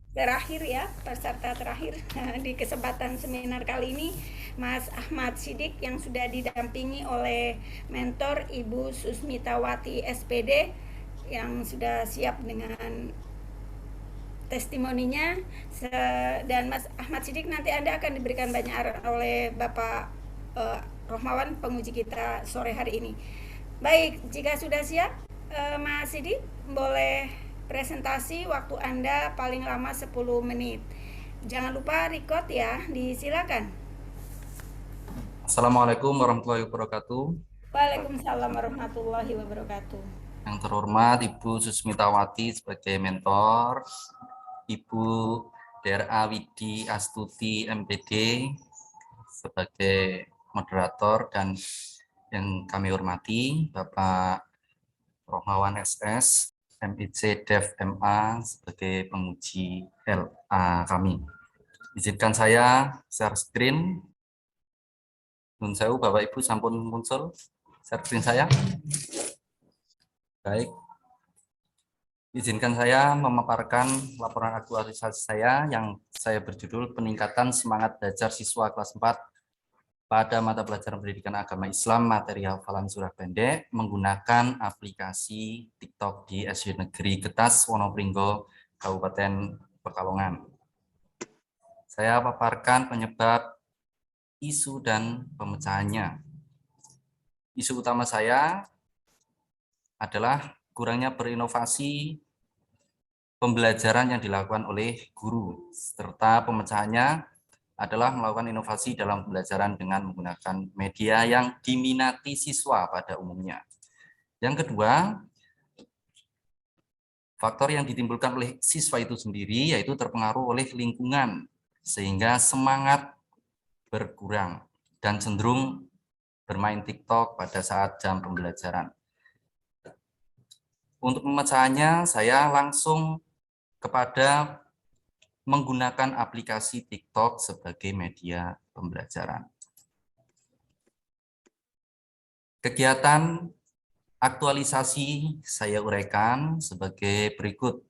terakhir ya, peserta terakhir di kesempatan seminar kali ini, Mas Ahmad Sidik yang sudah didampingi oleh mentor Ibu Susmitawati SPD yang sudah siap dengan testimoninya. Dan Mas Ahmad Sidik nanti Anda akan diberikan banyak arahan oleh Bapak Rohmawan penguji kita sore hari ini. Baik, jika sudah siap, Mas Sidik boleh presentasi. Waktu Anda paling lama 10 menit. Jangan lupa record ya, disilakan. Assalamualaikum warahmatullahi wabarakatuh. Waalaikumsalam warahmatullahi wabarakatuh. Yang terhormat Ibu Susmitawati sebagai mentor, Ibu DRA Widi Astuti MPD sebagai moderator, dan yang kami hormati Bapak Rohmawan SS, MIC Dev MA sebagai penguji LA kami. Izinkan saya share screen. Nun sewu Bapak Ibu sampun muncul share screen saya. Baik, izinkan saya memaparkan laporan aktualisasi saya yang saya berjudul Peningkatan Semangat Belajar Siswa Kelas 4 pada Mata Pelajaran Pendidikan Agama Islam Materi Hafalan Surah Pendek menggunakan aplikasi TikTok di SD Negeri Getas, Wonopringgo, Kabupaten Pekalongan. Saya paparkan penyebab, isu, dan pemecahannya. Isu utama saya adalah kurangnya berinovasi pembelajaran yang dilakukan oleh guru, serta pemecahannya adalah melakukan inovasi dalam pembelajaran dengan menggunakan media yang diminati siswa pada umumnya. Yang kedua, faktor yang ditimbulkan oleh siswa itu sendiri yaitu terpengaruh oleh lingkungan, sehingga semangat berkurang dan cenderung bermain TikTok pada saat jam pembelajaran. Untuk pemecahannya, saya langsung kepada menggunakan aplikasi TikTok sebagai media pembelajaran. Kegiatan aktualisasi saya uraikan sebagai berikut.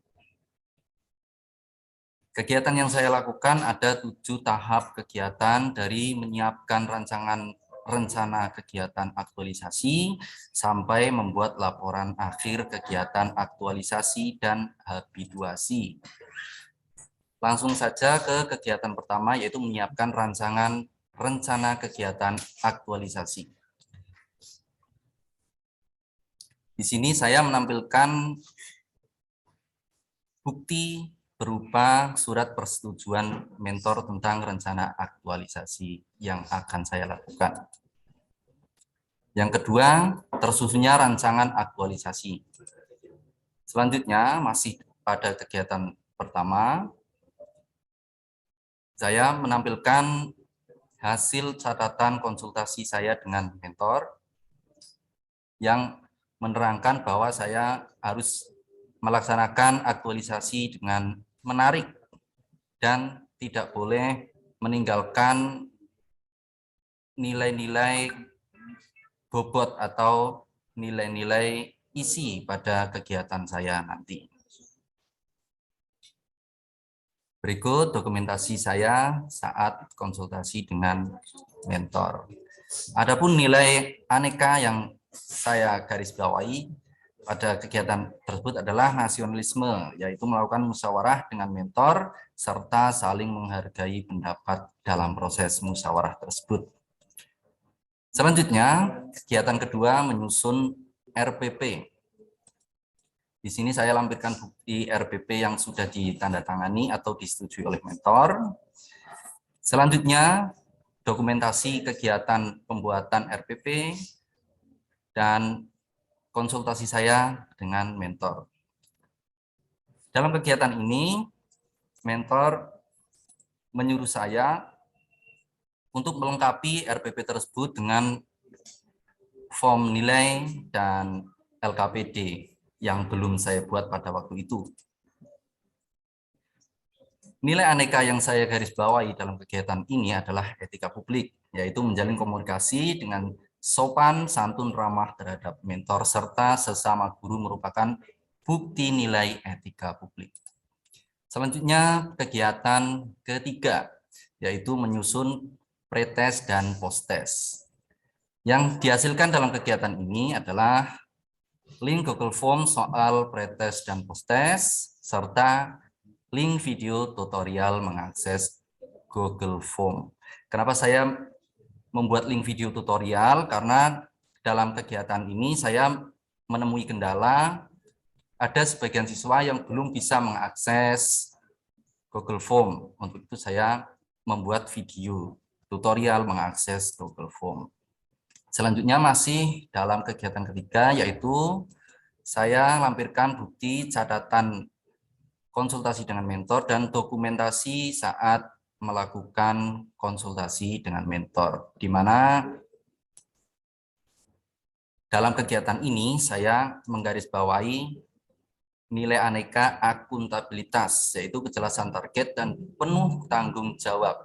Kegiatan yang saya lakukan ada 7 tahap kegiatan, dari menyiapkan rencana kegiatan aktualisasi sampai membuat laporan akhir kegiatan aktualisasi dan habituasi. Langsung saja ke kegiatan pertama, yaitu menyiapkan rencana kegiatan aktualisasi. Di sini saya menampilkan bukti berupa surat persetujuan mentor tentang rencana aktualisasi yang akan saya lakukan. Yang kedua, tersusunnya rancangan aktualisasi. Selanjutnya, masih pada kegiatan pertama, saya menampilkan hasil catatan konsultasi saya dengan mentor yang menerangkan bahwa saya harus melaksanakan aktualisasi dengan menarik dan tidak boleh meninggalkan nilai-nilai bobot atau nilai-nilai isi pada kegiatan saya nanti. Berikut dokumentasi saya saat konsultasi dengan mentor. Adapun nilai aneka yang saya garis bawahi pada kegiatan tersebut adalah nasionalisme, yaitu melakukan musyawarah dengan mentor serta saling menghargai pendapat dalam proses musyawarah tersebut. Selanjutnya, kegiatan kedua menyusun RPP. Di sini saya lampirkan bukti RPP yang sudah ditandatangani atau disetujui oleh mentor. Selanjutnya, dokumentasi kegiatan pembuatan RPP dan konsultasi saya dengan mentor. Dalam kegiatan ini, mentor menyuruh saya untuk melengkapi RPP tersebut dengan form nilai dan LKPD yang belum saya buat pada waktu itu. Nilai aneka yang saya garis bawahi dalam kegiatan ini adalah etika publik, yaitu menjalin komunikasi dengan sopan, santun, ramah terhadap mentor, serta sesama guru merupakan bukti nilai etika publik. Selanjutnya kegiatan ketiga, yaitu menyusun pretest dan posttest. Yang dihasilkan dalam kegiatan ini adalah link Google Form soal pretest dan posttest, serta link video tutorial mengakses Google Form. Kenapa saya membuat link video tutorial? Karena dalam kegiatan ini saya menemui kendala, ada sebagian siswa yang belum bisa mengakses Google Form. Untuk itu saya membuat video tutorial mengakses Google Form. Selanjutnya masih dalam kegiatan ketiga, yaitu saya lampirkan bukti catatan konsultasi dengan mentor dan dokumentasi saat melakukan konsultasi dengan mentor, di mana dalam kegiatan ini saya menggarisbawahi nilai aneka akuntabilitas, yaitu kejelasan target dan penuh tanggung jawab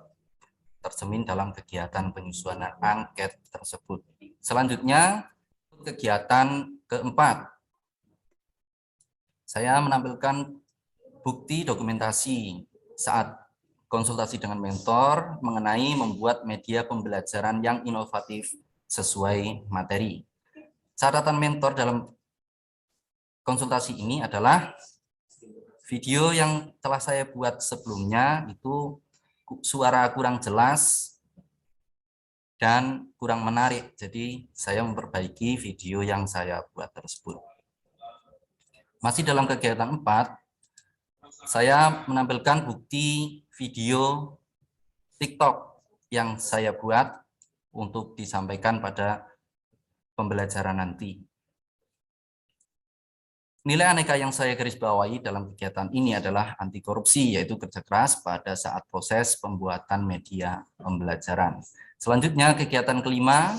tercermin dalam kegiatan penyusunan angket tersebut. Selanjutnya, kegiatan keempat, saya menampilkan bukti dokumentasi saat konsultasi dengan mentor mengenai membuat media pembelajaran yang inovatif sesuai materi. Catatan mentor dalam konsultasi ini adalah video yang telah saya buat sebelumnya, itu suara kurang jelas dan kurang menarik. Jadi saya memperbaiki video yang saya buat tersebut. Masih dalam kegiatan 4, saya menampilkan bukti video TikTok yang saya buat untuk disampaikan pada pembelajaran nanti. Nilai aneka yang saya garis bawahi dalam kegiatan ini adalah anti korupsi, yaitu kerja keras pada saat proses pembuatan media pembelajaran. Selanjutnya kegiatan kelima,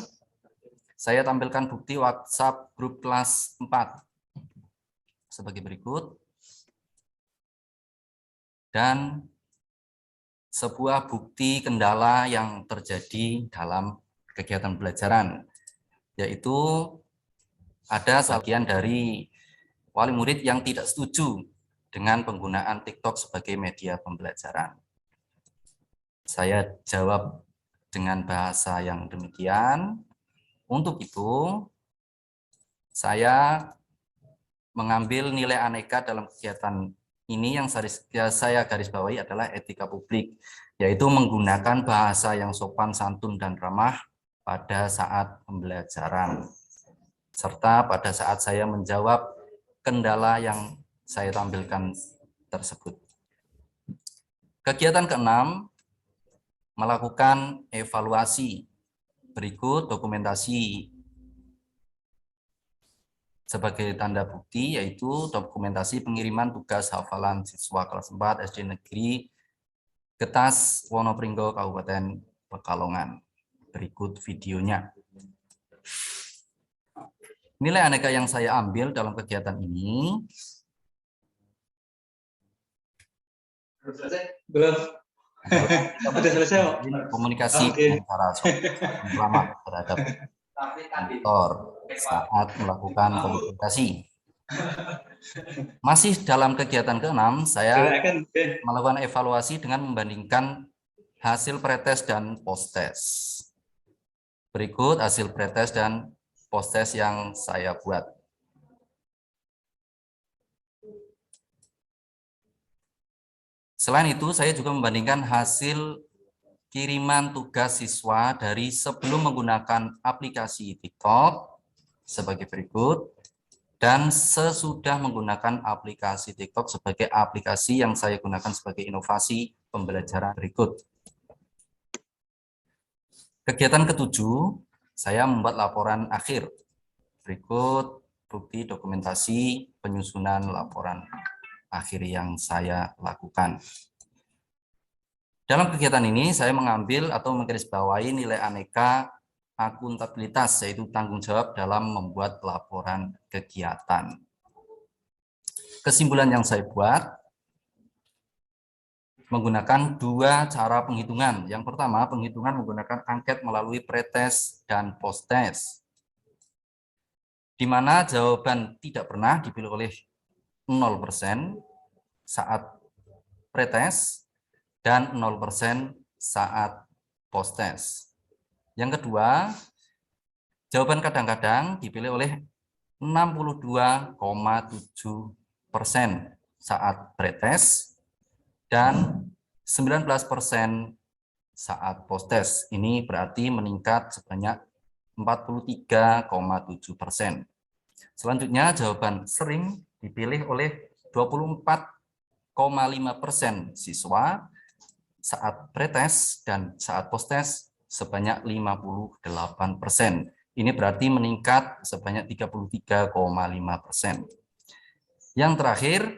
saya tampilkan bukti WhatsApp grup kelas 4 sebagai berikut. Dan sebuah bukti kendala yang terjadi dalam kegiatan pembelajaran, yaitu ada sebagian dari wali murid yang tidak setuju dengan penggunaan TikTok sebagai media pembelajaran. Saya jawab dengan bahasa yang demikian. Untuk itu, saya mengambil nilai aneka dalam kegiatan ini yang saya garis bawahi adalah etika publik, yaitu menggunakan bahasa yang sopan, santun, dan ramah pada saat pembelajaran, serta pada saat saya menjawab kendala yang saya tampilkan tersebut. Kegiatan keenam, melakukan evaluasi. Berikut dokumentasi sebagai tanda bukti, yaitu dokumentasi pengiriman tugas hafalan siswa kelas 4 SD Negeri Getas, Wonopringgo, Kabupaten Pekalongan. Berikut videonya. Nilai aneka yang saya ambil dalam kegiatan ini belum. Sudah selesai, Pak. Komunikasi antara selamat terhadap mentor saat melakukan komunikasi. Masih dalam kegiatan ke-6, saya melakukan evaluasi dengan membandingkan hasil pretest dan posttest. Berikut hasil pretest dan posttest yang saya buat. Selain itu, saya juga membandingkan hasil kiriman tugas siswa dari sebelum menggunakan aplikasi TikTok sebagai berikut, dan sesudah menggunakan aplikasi TikTok sebagai aplikasi yang saya gunakan sebagai inovasi pembelajaran berikut. Kegiatan ketujuh, saya membuat laporan akhir. Berikut bukti dokumentasi penyusunan laporan akhir yang saya lakukan. Dalam kegiatan ini, saya mengambil atau menggarisbawahi nilai aneka akuntabilitas, yaitu tanggung jawab dalam membuat laporan kegiatan. Kesimpulan yang saya buat, menggunakan dua cara penghitungan. Yang pertama, penghitungan menggunakan angket melalui pretest dan posttest, di mana jawaban tidak pernah dipilih oleh 0% saat pretest dan 0% saat post-test. Yang kedua, jawaban kadang-kadang dipilih oleh 62,7% saat pretest dan 19% saat post-test. Ini berarti meningkat sebanyak 43,7%. Selanjutnya, jawaban sering dipilih oleh 24,5% siswa saat pretest dan saat post-test sebanyak 58%. Ini berarti meningkat sebanyak 33,5%. Yang terakhir,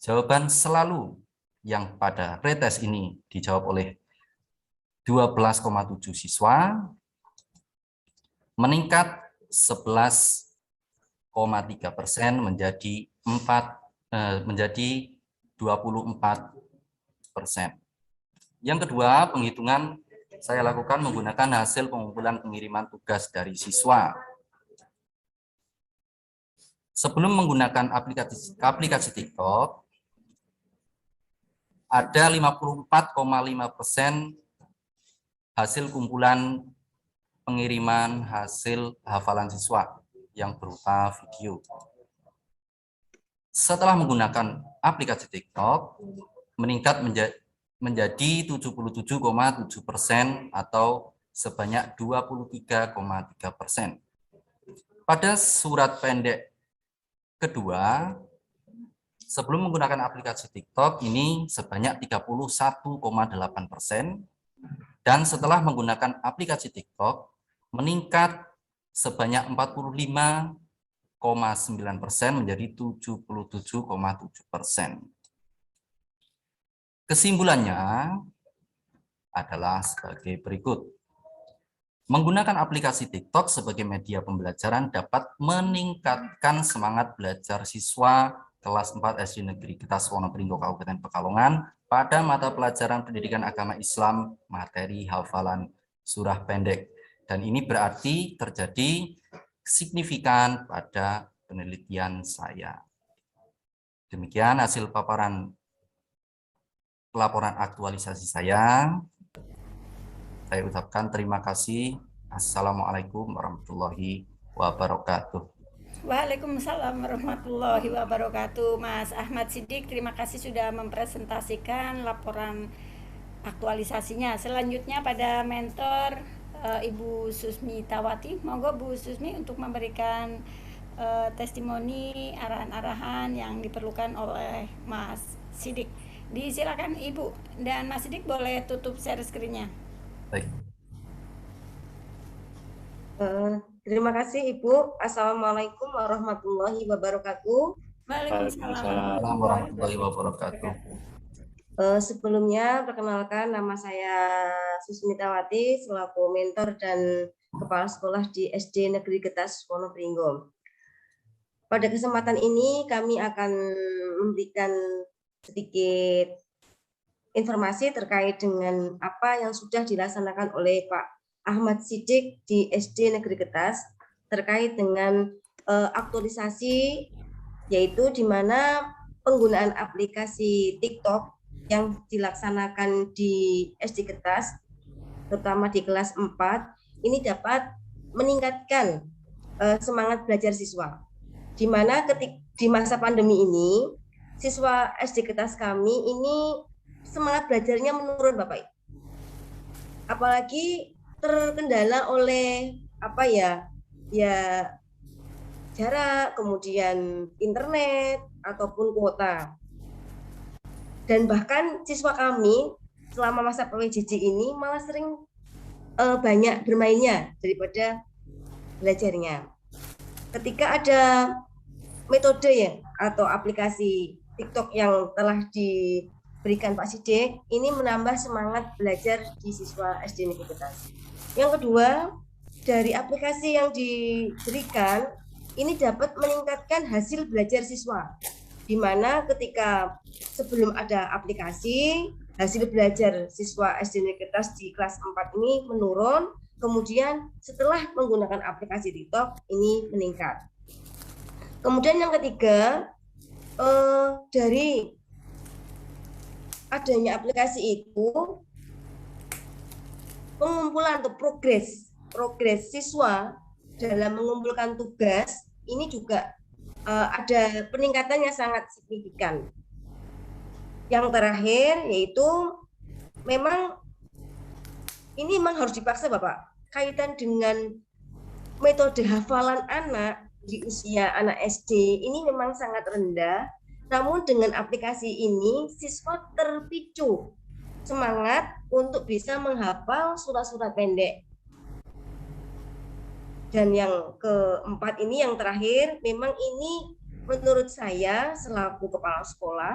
jawaban selalu yang pada pretest ini dijawab oleh 12,7 siswa, meningkat 11,3% menjadi 24%. Yang kedua, penghitungan saya lakukan menggunakan hasil pengumpulan pengiriman tugas dari siswa. Sebelum menggunakan aplikasi TikTok, ada 54,5% hasil kumpulan pengiriman hasil hafalan siswa yang berupa video. Setelah menggunakan aplikasi TikTok, meningkat menjadi 77,7% atau sebanyak 23,3%. Pada surat pendek kedua, sebelum menggunakan aplikasi TikTok ini sebanyak 31,8%, dan setelah menggunakan aplikasi TikTok meningkat sebanyak 45,9% menjadi 77,7%. Kesimpulannya adalah sebagai berikut. Menggunakan aplikasi TikTok sebagai media pembelajaran dapat meningkatkan semangat belajar siswa kelas 4 SD Negeri Getas Wonopringgo Kabupaten Pekalongan pada mata pelajaran pendidikan agama Islam materi hafalan surah pendek. Dan ini berarti terjadi signifikan pada penelitian saya. Demikian hasil paparan laporan aktualisasi saya. Saya ucapkan terima kasih. Assalamualaikum warahmatullahi wabarakatuh. Waalaikumsalam warahmatullahi wabarakatuh. Mas Ahmad Siddiq, terima kasih sudah mempresentasikan laporan aktualisasinya. Selanjutnya pada mentor Ibu Susmi Tawati. Monggo Bu Susmi untuk memberikan testimoni, arahan-arahan yang diperlukan oleh Mas Siddiq. Disilakan Ibu, dan Mas Siddiq boleh tutup share screen-nya. Baik. Terima kasih Ibu. Assalamualaikum warahmatullahi wabarakatuh. Waalaikumsalam warahmatullahi wabarakatuh. Sebelumnya perkenalkan, nama saya Susmi Tawati selaku mentor dan kepala sekolah di SD Negeri Getas Wonopringgo. Pada kesempatan ini kami akan memberikan sedikit informasi terkait dengan apa yang sudah dilaksanakan oleh Pak Ahmad Siddiq di SD Negeri Getas terkait dengan aktualisasi, yaitu di mana penggunaan aplikasi TikTok yang dilaksanakan di SD Getas, terutama di kelas 4, ini dapat meningkatkan semangat belajar siswa. Di mana di masa pandemi ini, siswa SD Getas kami ini semangat belajarnya menurun, Bapak. Apalagi terkendala oleh jarak, kemudian internet ataupun kuota. Dan bahkan siswa kami selama masa PJJ ini malah sering banyak bermainnya daripada belajarnya. Ketika ada metode atau aplikasi TikTok yang telah diberikan Pak Siddiq, ini menambah semangat belajar di siswa SD Negeri Getas. Yang kedua, dari aplikasi yang diberikan ini dapat meningkatkan hasil belajar siswa, di mana ketika sebelum ada aplikasi, hasil belajar siswa SD Negeri Getas di kelas 4 ini menurun, kemudian setelah menggunakan aplikasi TikTok ini meningkat. Kemudian yang ketiga, dari adanya aplikasi itu pengumpulan atau progres siswa dalam mengumpulkan tugas ini juga ada peningkatannya sangat signifikan. Yang terakhir yaitu memang ini memang harus dipaksa Bapak, kaitan dengan metode hafalan anak di usia anak SD ini memang sangat rendah, namun dengan aplikasi ini siswa terpicu semangat untuk bisa menghafal surat-surat pendek. Dan yang keempat ini, yang terakhir, memang ini menurut saya selaku kepala sekolah,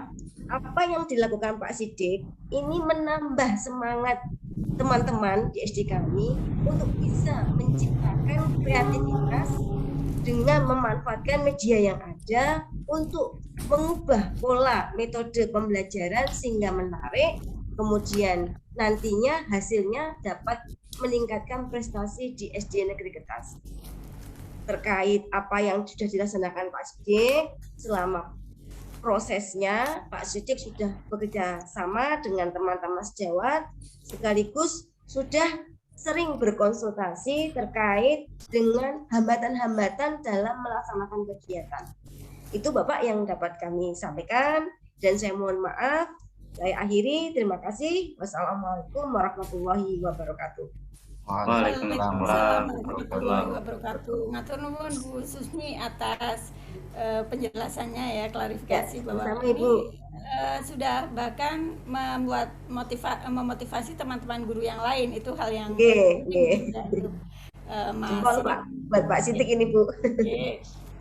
apa yang dilakukan Pak Sidik ini menambah semangat teman-teman di SD kami untuk bisa menciptakan kreativitas dengan memanfaatkan media yang ada untuk mengubah pola metode pembelajaran sehingga menarik, kemudian nantinya hasilnya dapat meningkatkan prestasi di SD Negeri Getas. Terkait apa yang sudah dilaksanakan Pak Sidik selama prosesnya, Pak Sidik sudah bekerja sama dengan teman-teman sejawat, sekaligus sudah sering berkonsultasi terkait dengan hambatan-hambatan dalam melaksanakan kegiatan. Itu Bapak yang dapat kami sampaikan, dan saya mohon maaf. Saya akhiri, terima kasih. Wassalamualaikum warahmatullahi wabarakatuh. Waalaikumsalam warahmatullahi wabarakatuh. Ngatur nuwun Bu Susmi atas penjelasannya ya, klarifikasi bahwa sama, ini Ibu. sudah bahkan membuat memotivasi teman-teman guru yang lain, itu hal yang Jempol Pak, buat Pak Sidik ini Bu.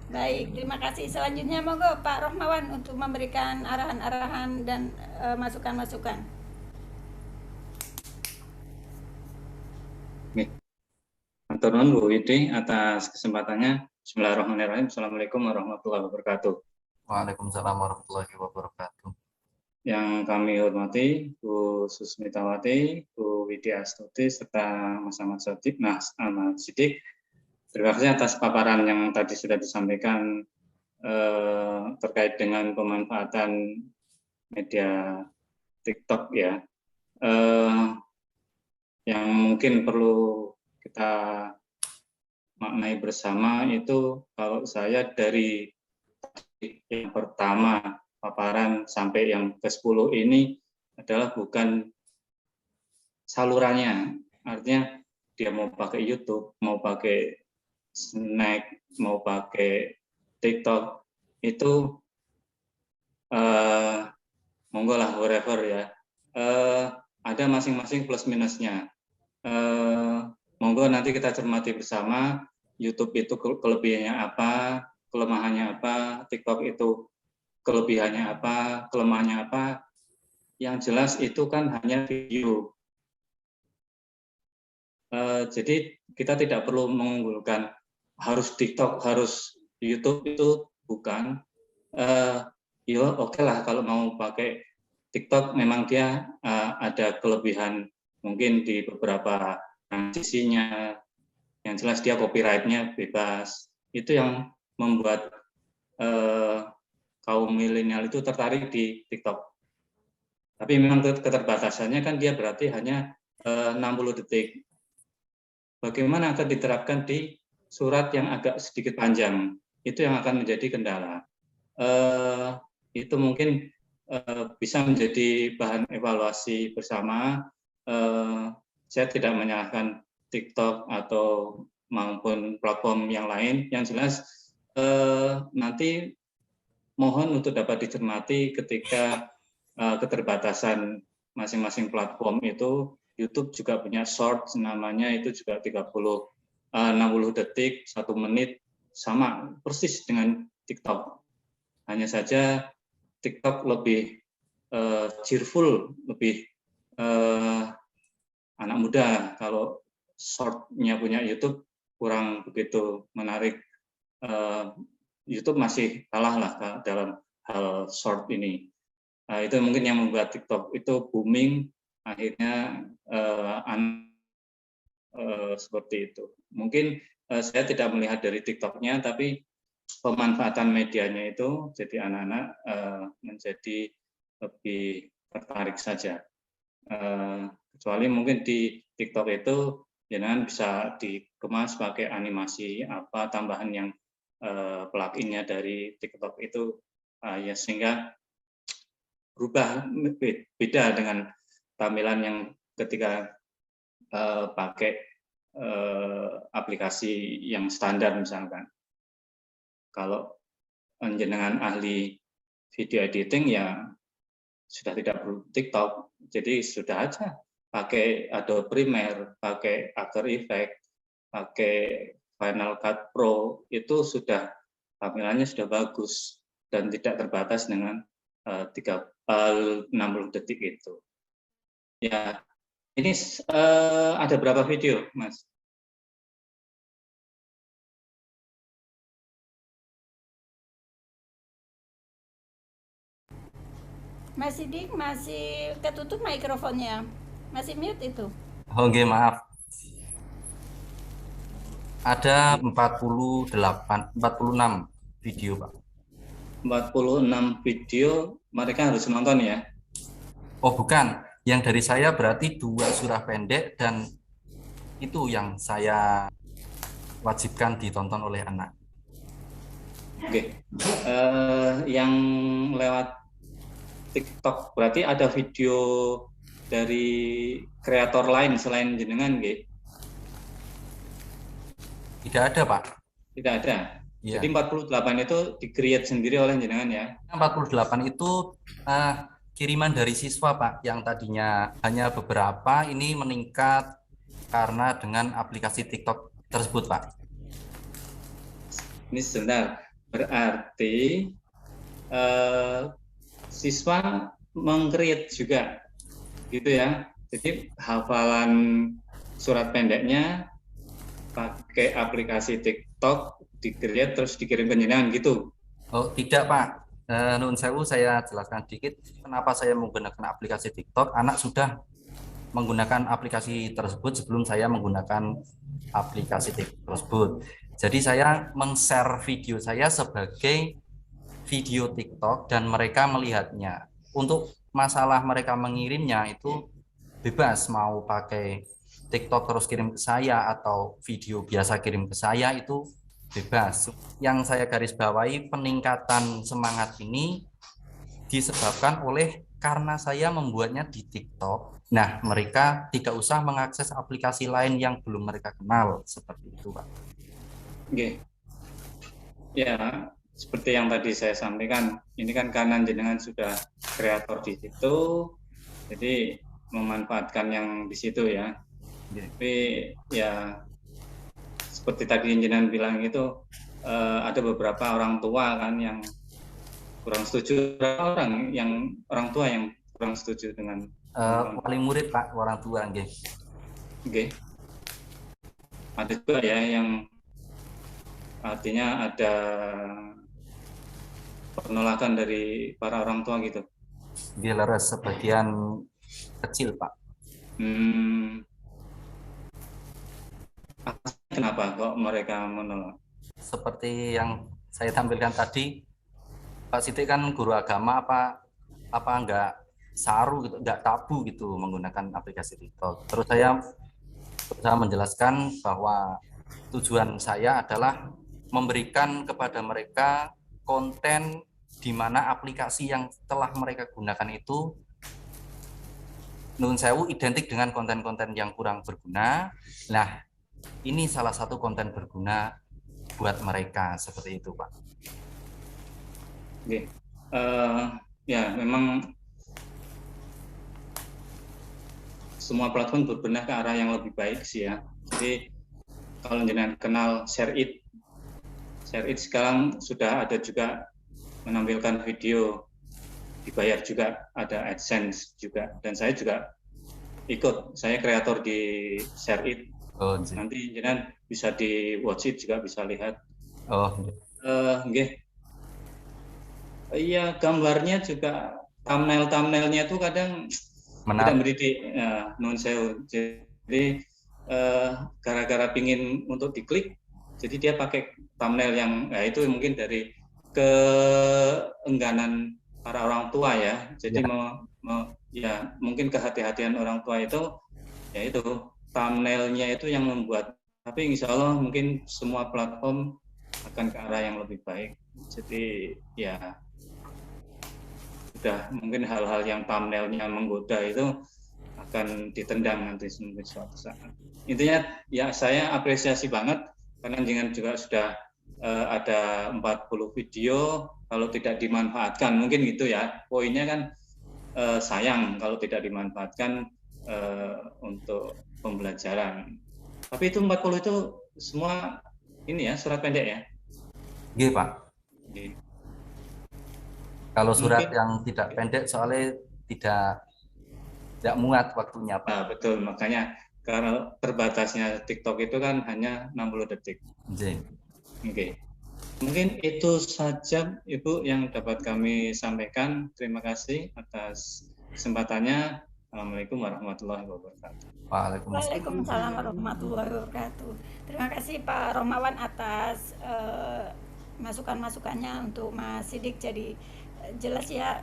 Baik, terima kasih. Selanjutnya monggo Pak Rohmawan untuk memberikan arahan-arahan dan masukan-masukan. Matur nuwun Bu Widi atas kesempatannya. Bismillahirrahmanirrahim. Assalamualaikum warahmatullahi wabarakatuh. Waalaikumsalam warahmatullahi wabarakatuh. Yang kami hormati Bu Susmitawati, Bu Widya Astuti, serta Mas Ahmad Sidik. Terima kasih atas paparan yang tadi sudah disampaikan terkait dengan pemanfaatan media TikTok ya. Yang mungkin perlu kita maknai bersama itu, kalau saya dari yang pertama paparan sampai yang ke-10 ini adalah bukan salurannya, artinya dia mau pakai YouTube, mau pakai Snack, mau pakai TikTok, itu monggo lah, whatever ya, ada masing-masing plus minusnya. Monggo nanti kita cermati bersama, YouTube itu kelebihannya apa, kelemahannya apa, TikTok itu kelebihannya apa, kelemahannya apa. Yang jelas itu kan hanya video. Jadi kita tidak perlu mengunggulkan harus TikTok, harus YouTube, itu bukan. Ya oke lah kalau mau pakai TikTok, memang dia ada kelebihan mungkin di beberapa transisinya, yang jelas dia copyright-nya bebas. Itu yang membuat kaum milenial itu tertarik di TikTok. Tapi memang keterbatasannya kan dia berarti hanya 60 detik. Bagaimana akan diterapkan di surat yang agak sedikit panjang? Itu yang akan menjadi kendala. Itu mungkin bisa menjadi bahan evaluasi bersama. Saya tidak menyalahkan TikTok atau maupun platform yang lain. Yang jelas nanti mohon untuk dapat dicermati ketika keterbatasan masing-masing platform itu. YouTube juga punya short, namanya itu juga 60 detik, 1 menit, sama persis dengan TikTok. Hanya saja TikTok lebih cheerful, lebih anak muda. Kalau short-nya punya YouTube kurang begitu menarik. YouTube masih kalah lah dalam hal short ini. Itu mungkin yang membuat TikTok itu booming, akhirnya seperti itu. Mungkin saya tidak melihat dari TikToknya, tapi pemanfaatan medianya itu jadi anak-anak menjadi lebih tertarik saja. Kecuali mungkin di TikTok itu jenengan bisa dikemas pakai animasi apa tambahan yang pluginnya dari TikTok itu ya sehingga berubah beda dengan tampilan yang ketika pakai aplikasi yang standar misalkan. Kalau jenengan ahli video editing ya sudah tidak perlu TikTok, jadi sudah aja pakai Adobe Premiere, pakai After Effects, pakai Final Cut Pro, itu sudah tampilannya sudah bagus dan tidak terbatas dengan 60 detik itu. Ya, ini ada berapa video, Mas? Mas Sidik masih ketutup mikrofonnya, masih mute itu. Oke, maaf. Ada 46 video, Pak. 46 video, mereka harus nonton ya? Oh, bukan. Yang dari saya berarti 2 surah pendek dan itu yang saya wajibkan ditonton oleh anak. Oke. Yang lewat TikTok berarti ada video dari kreator lain selain jenengan, nggih? Tidak ada, Pak. Tidak ada. Ya. Jadi 48 itu di-create sendiri oleh jenengan ya? 48 itu kiriman dari siswa, Pak, yang tadinya hanya beberapa, ini meningkat karena dengan aplikasi TikTok tersebut, Pak. Ini sebentar, berarti siswa meng-create juga, gitu ya? Jadi hafalan surat pendeknya pakai aplikasi TikTok, di-create terus dikirim ke jenengan gitu? Oh, tidak, Pak. Nun sewu, saya jelaskan sedikit kenapa saya menggunakan aplikasi TikTok. Anak sudah menggunakan aplikasi tersebut sebelum saya menggunakan aplikasi TikTok tersebut. Jadi saya meng-share video saya sebagai video TikTok dan mereka melihatnya. Untuk masalah mereka mengirimnya itu bebas, mau pakai TikTok terus kirim ke saya atau video biasa kirim ke saya itu bebas. Yang saya garis bawahi peningkatan semangat ini disebabkan oleh karena saya membuatnya di TikTok. Nah, mereka tidak usah mengakses aplikasi lain yang belum mereka kenal, seperti itu, Pak. Oke. Ya, seperti yang tadi saya sampaikan, ini kan karena jenengan sudah kreator di situ, jadi memanfaatkan yang di situ ya. Tapi ya seperti tadi jenengan bilang itu ada beberapa orang tua kan yang kurang setuju, orang tua yang kurang setuju dengan wali murid, Pak, orang tua, nggih. Oke. Ada juga ya yang artinya ada penolakan dari para orang tua gitu. Dia leres sebagian kecil, Pak. Kenapa kok mereka menolak? Seperti yang saya tampilkan tadi, Pak Sidik kan guru agama, apa enggak saru gitu, enggak tabu gitu menggunakan aplikasi TikTok. Terus saya berusaha menjelaskan bahwa tujuan saya adalah memberikan kepada mereka konten di mana aplikasi yang telah mereka gunakan itu nun sewu identik dengan konten-konten yang kurang berguna. Nah, ini salah satu konten berguna buat mereka, seperti itu, Pak. Oke. Ya, memang semua platform berbenah ke arah yang lebih baik sih ya. Jadi kalau jenengan kenal ShareIt sekarang sudah ada juga menampilkan video dibayar juga, ada AdSense juga, dan saya juga ikut, saya kreator di ShareIt. Nanti jenengan bisa di Watchit juga bisa lihat. Iya, gambarnya juga thumbnailnya itu kadang tidak mendidik, non SEO. Jadi gara-gara pingin untuk diklik, jadi dia pakai thumbnail yang, itu mungkin dari keengganan para orang tua ya. Jadi ya mungkin kehati-hatian orang tua itu, yaitu thumbnailnya itu yang membuat. Tapi insya Allah mungkin semua platform akan ke arah yang lebih baik. Jadi ya sudah mungkin hal-hal yang thumbnailnya menggoda itu akan ditendang nanti suatu saat. Intinya ya saya apresiasi banget karena dengan juga sudah ada 40 video, kalau tidak dimanfaatkan mungkin gitu ya. Poinnya kan sayang kalau tidak dimanfaatkan untuk pembelajaran. Tapi itu 40 itu semua ini ya surat pendek ya. Iya, Pak. Oke. Kalau surat Mungkin- yang tidak pendek soalnya tidak muat waktunya, Pak. Nah, betul, makanya karena terbatasnya TikTok itu kan hanya 60 detik. Iya. Oke. Mungkin itu saja Ibu yang dapat kami sampaikan. Terima kasih atas kesempatannya. Assalamualaikum warahmatullahi wabarakatuh. Waalaikumsalam. Waalaikumsalam warahmatullahi wabarakatuh. Terima kasih Pak Romawan atas masukan-masukannya untuk Mas Sidik. Jadi jelas ya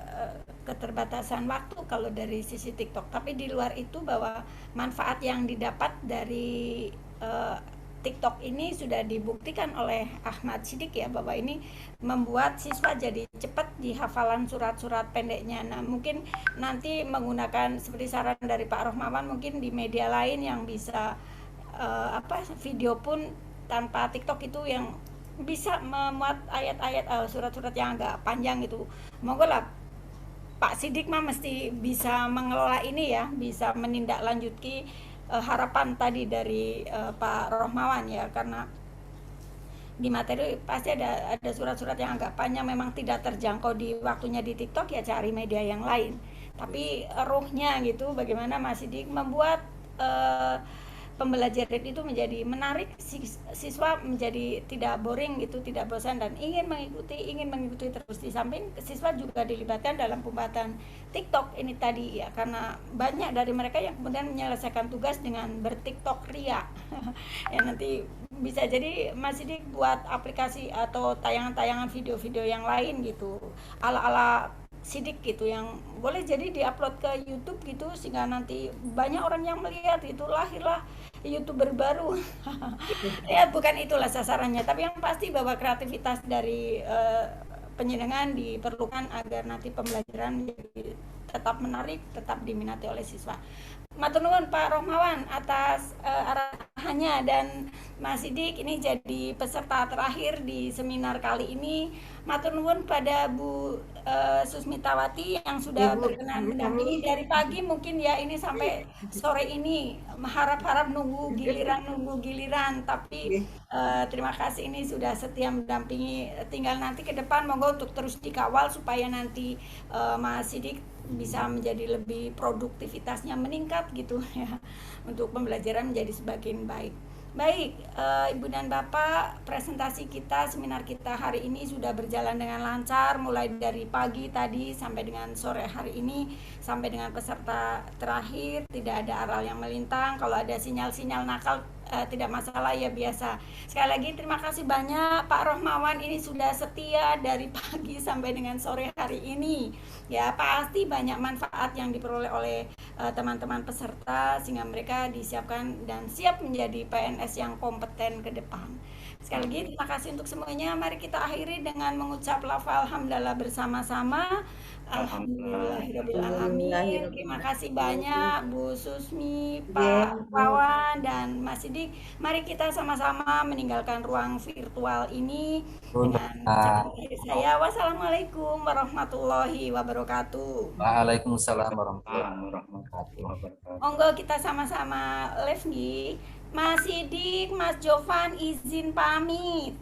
keterbatasan waktu kalau dari sisi TikTok. Tapi di luar itu bahwa manfaat yang didapat dari TikTok ini sudah dibuktikan oleh Ahmad Sidik ya, bahwa ini membuat siswa jadi cepat di hafalan surat-surat pendeknya. Nah mungkin nanti menggunakan seperti saran dari Pak Rohmawan, mungkin di media lain yang bisa video pun tanpa TikTok itu yang bisa memuat ayat-ayat surat-surat yang agak panjang gitu. Monggo lah Pak Sidik mah mesti bisa mengelola ini ya, bisa menindaklanjuti harapan tadi dari Pak Rohmawan ya, karena di materi pasti ada surat-surat yang agak panjang, memang tidak terjangkau di waktunya di TikTok ya cari media yang lain. Tapi ruhnya gitu, bagaimana Mas Sidik membuat pembelajaran itu menjadi menarik, siswa menjadi tidak boring gitu, tidak bosan dan ingin mengikuti terus. Di samping siswa juga dilibatkan dalam pembuatan TikTok ini tadi ya, karena banyak dari mereka yang kemudian menyelesaikan tugas dengan bertiktok ria. Ya nanti bisa jadi Mas Sidik buat aplikasi atau tayangan-tayangan video-video yang lain gitu, ala-ala Sidik gitu, yang boleh jadi diupload ke YouTube gitu, sehingga nanti banyak orang yang melihat, itu lahirlah YouTuber baru. Ya bukan itulah sasarannya, tapi yang pasti bahwa kreativitas dari penyenangan diperlukan agar nanti pembelajaran menjadi tetap menarik, tetap diminati oleh siswa. Matur nuwun Pak Rohmawan atas arahannya, dan Mas Sidik ini jadi peserta terakhir di seminar kali ini. Matur nuwun pada Bu Susmitawati yang sudah berkenan mendampingi dari pagi mungkin ya, ini sampai sore ini harap-harap nunggu giliran, tapi terima kasih ini sudah setia mendampingi. Tinggal nanti ke depan monggo untuk terus dikawal supaya nanti Mas Sidik bisa menjadi lebih produktivitasnya meningkat gitu ya, untuk pembelajaran menjadi semakin baik. Baik, Ibu dan Bapak, presentasi kita, seminar kita hari ini sudah berjalan dengan lancar, mulai dari pagi tadi sampai dengan sore hari ini, sampai dengan peserta terakhir, tidak ada aral yang melintang. Kalau ada sinyal-sinyal nakal tidak masalah ya, biasa. Sekali lagi terima kasih banyak Pak Rohmawan, ini sudah setia dari pagi sampai dengan sore hari ini. Ya pasti banyak manfaat yang diperoleh oleh teman-teman peserta, sehingga mereka disiapkan dan siap menjadi PNS yang kompeten ke depan. Sekali lagi terima kasih untuk semuanya. Mari kita akhiri dengan mengucap lafal hamdalah bersama-sama. Alhamdulillahirobbilalamin. Terima kasih banyak Bu Susmi, Pak Wawan, dan Mas Sidik. Mari kita sama-sama meninggalkan ruang virtual ini dengan ucapan dari saya. Wassalamualaikum warahmatullahi wabarakatuh. Waalaikumsalam warahmatullahi wabarakatuh. Monggo kita sama-sama live nih. Mas Sidik, Mas Jovan izin pamit.